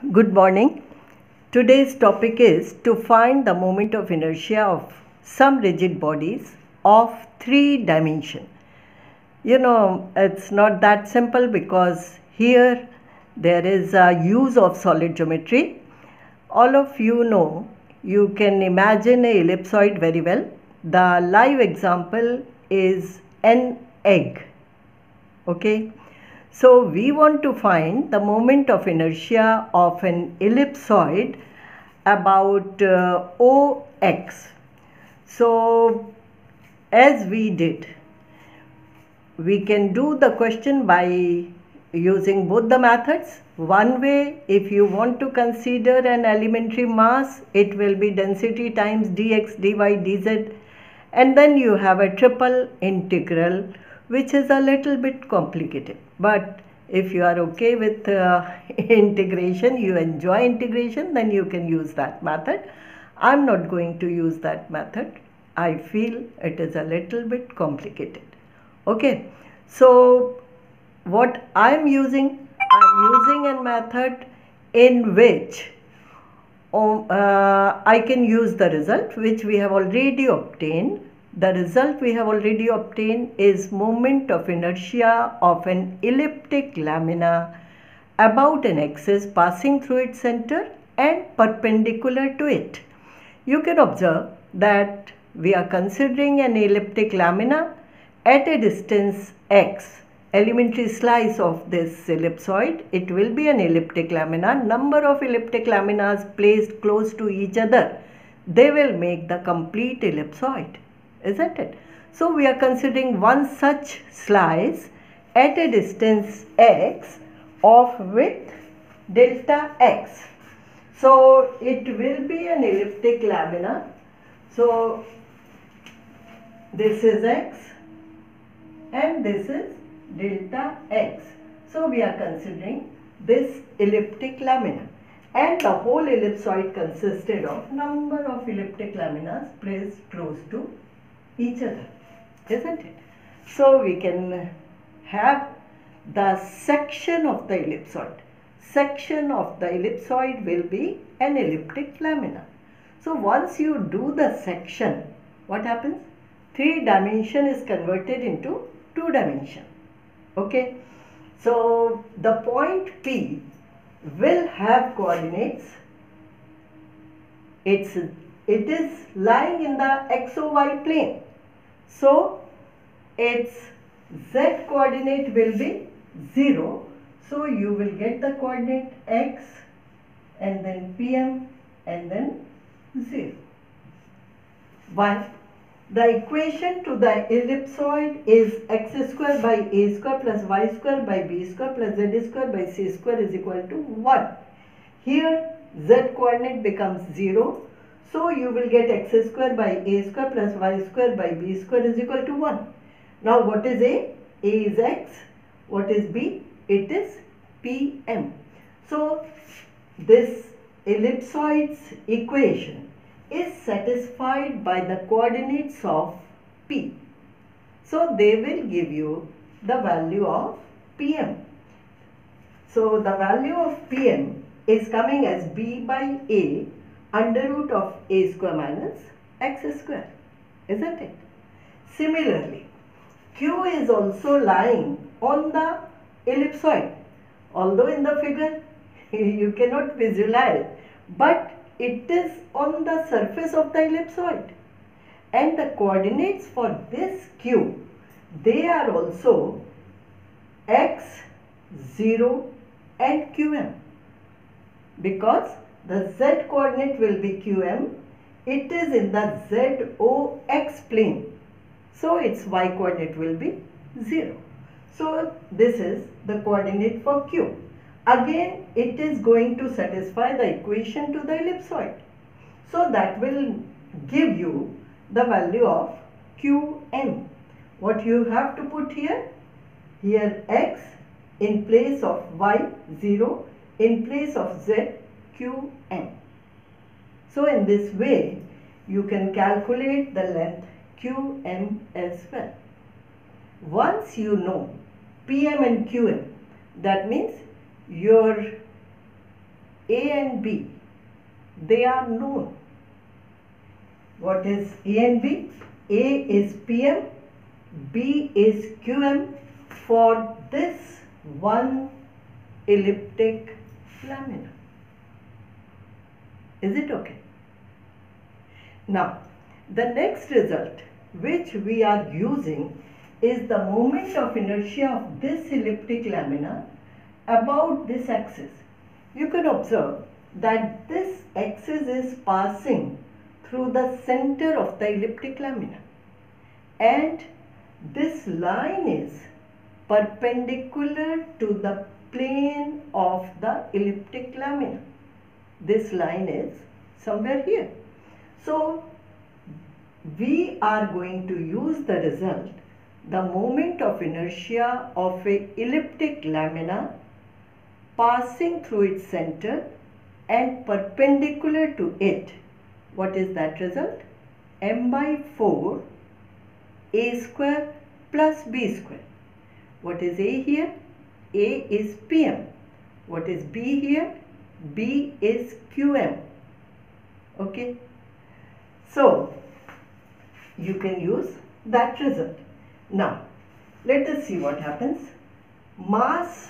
Good morning. Today's topic is to find the moment of inertia of some rigid bodies of 3 dimension. It's not that simple because here there is a use of solid geometry. All of you know, you can imagine a ellipsoid very well. The live example is an egg. Okay. So we want to find the moment of inertia of an ellipsoid about OX. So as we did, we can do the question by using both the methods. One way, if you want to consider an elementary mass, it will be density times dx, dy, dz, and then you have a triple integral, which is a little bit complicated. But if you are okay with integration, you enjoy integration, then you can use that method. I'm not going to use that method. I feel it is a little bit complicated. Okay, so what I'm using a method in which I can use the result which we have already obtained. The result we have already obtained is moment of inertia of an elliptic lamina about an axis passing through its center and perpendicular to it. You can observe that we are considering an elliptic lamina at a distance x. Elementary slice of this ellipsoid, it will be an elliptic lamina. Number of elliptic laminas placed close to each other, they will make the complete ellipsoid, isn't it? So we are considering one such slice at a distance x of width delta x. So it will be an elliptic lamina. So this is x and this is delta x. So we are considering this elliptic lamina, and the whole ellipsoid consisted of number of elliptic laminas placed close to each other, isn't it? So we can have the section of the ellipsoid. Section of the ellipsoid will be an elliptic lamina. So once you do the section, what happens? 3 dimension is converted into 2 dimension. Okay. So the point P will have coordinates. It is lying in the XOY plane. So its Z coordinate will be 0. So you will get the coordinate X and then PM and then 0. Why? The equation to the ellipsoid is x square by a square plus y square by b square plus z square by c square is equal to 1. Here z coordinate becomes 0. So you will get x square by a square plus y square by b square is equal to 1. Now what is A? A is x. What is B? It is PM. So this ellipsoid's equation is satisfied by the coordinates of P. So they will give you the value of PM. So the value of PM is coming as B by A under root of A square minus x square, isn't it? Similarly, Q is also lying on the ellipsoid. Although in the figure you cannot visualize, but it is on the surface of the ellipsoid, and the coordinates for this Q, they are also x, 0 and qm, because the z coordinate will be qm. It is in the ZOX plane, so its y coordinate will be 0. So this is the coordinate for Q. Again, it is going to satisfy the equation to the ellipsoid. So that will give you the value of Qm. What you have to put here? Here x in place of y, 0, in place of z, Qm. So in this way, you can calculate the length Qm as well. Once you know PM and Qm, that means your A and B, they are known. What is A and B? A is PM, B is QM for this one elliptic lamina. Is it okay? Now, the next result which we are using is the moment of inertia of this elliptic lamina about this axis. You can observe that this axis is passing through the center of the elliptic lamina, and this line is perpendicular to the plane of the elliptic lamina. This line is somewhere here. So, we are going to use the result, the moment of inertia of a elliptic lamina passing through its center and perpendicular to it. What is that result? M by 4 A square plus B square. What is A here? A is PM. What is B here? B is QM. Okay. So, you can use that result. Now, let us see what happens. Mass,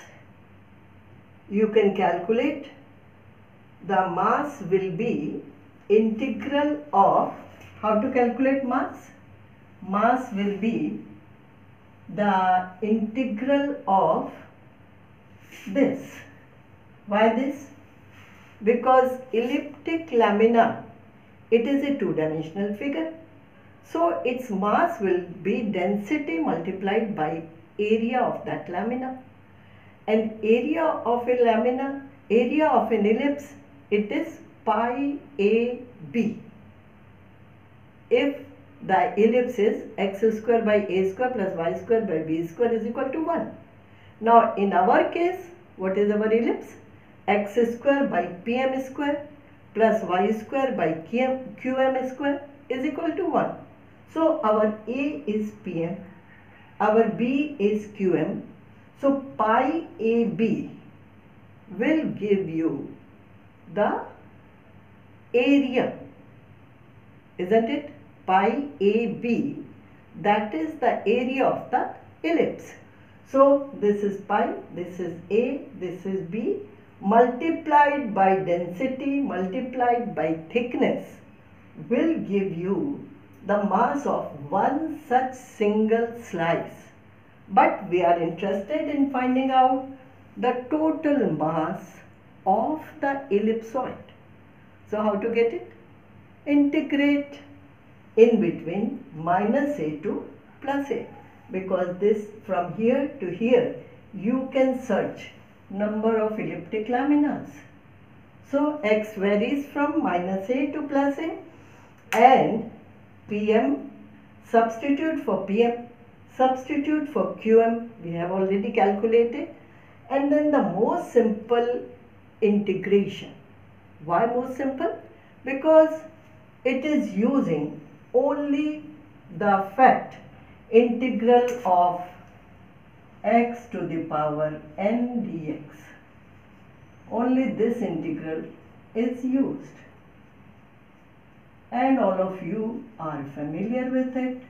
you can calculate. The mass will be integral of, how to calculate mass? Mass will be the integral of this. Why this? Because elliptic lamina, it is a two-dimensional figure. So its mass will be density multiplied by area of that lamina. And area of a lamina, area of an ellipse, it is pi AB. If the ellipse is x square by a square plus y square by b square is equal to 1. Now in our case, what is our ellipse? X square by pm square plus y square by qm square is equal to 1. So our A is PM, our B is QM. So pi AB will give you the area, isn't it? Pi AB, that is the area of the ellipse. So this is pi, this is A, this is B, multiplied by density multiplied by thickness will give you the mass of one such single slice. But we are interested in finding out the total mass of the ellipsoid. So how to get it? Integrate in between minus a to plus a, because this from here to here you can search number of elliptic laminas. So x varies from minus a to plus a, and PM, substitute for PM, substitute for QM, we have already calculated, and then the most simple integration. Why most simple? Because it is using only the fact integral of x to the power n dx. Only this integral is used, and all of you are familiar with it.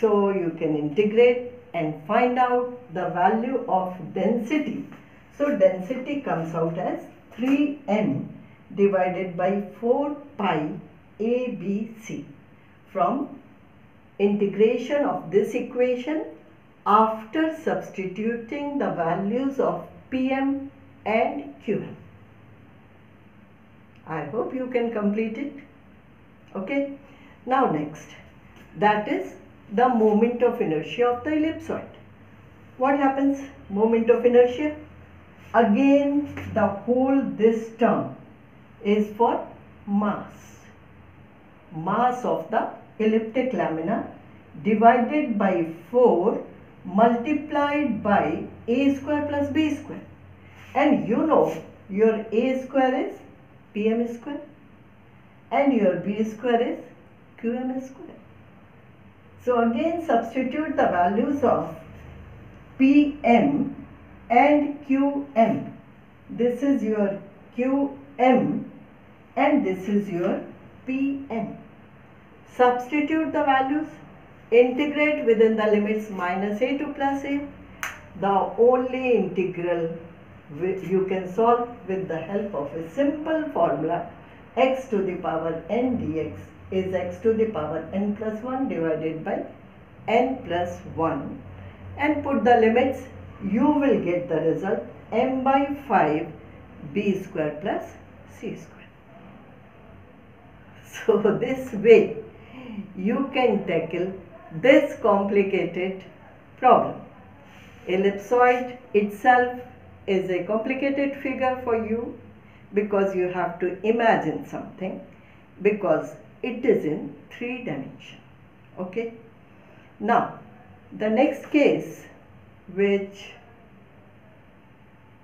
So you can integrate and find out the value of density. So density comes out as 3m divided by 4 pi ABC from integration of this equation after substituting the values of PM and QM. I hope you can complete it. Okay. Now next, that is the moment of inertia of the ellipsoid. What happens? Moment of inertia. Again, the whole this term is for mass. Mass of the elliptic lamina divided by 4 multiplied by a square plus b square. And you know your a square is pm square and your b square is qm square. So again substitute the values of pm and qm. This is your Qm, and this is your Pn. Substitute the values, integrate within the limits minus a to plus a. The only integral you can solve with the help of a simple formula, x to the power n dx is x to the power n plus 1 divided by n plus 1, and put the limits. You will get the result m by 5 b square plus c square. So this way you can tackle this complicated problem. Ellipsoid itself is a complicated figure for you because you have to imagine something, because it is in 3 dimensions. Okay. Now the next case which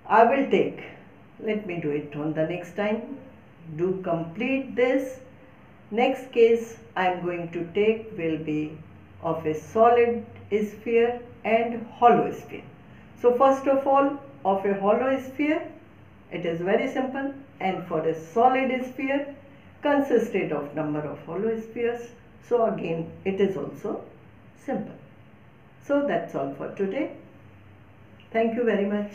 I will take, let me do it on the next time. Do complete this. Next case I am going to take will be of a solid sphere and hollow sphere. So first of all, of a hollow sphere, it is very simple, and for a solid sphere consisted of number of hollow spheres. So again it is also simple. So that's all for today. Thank you very much.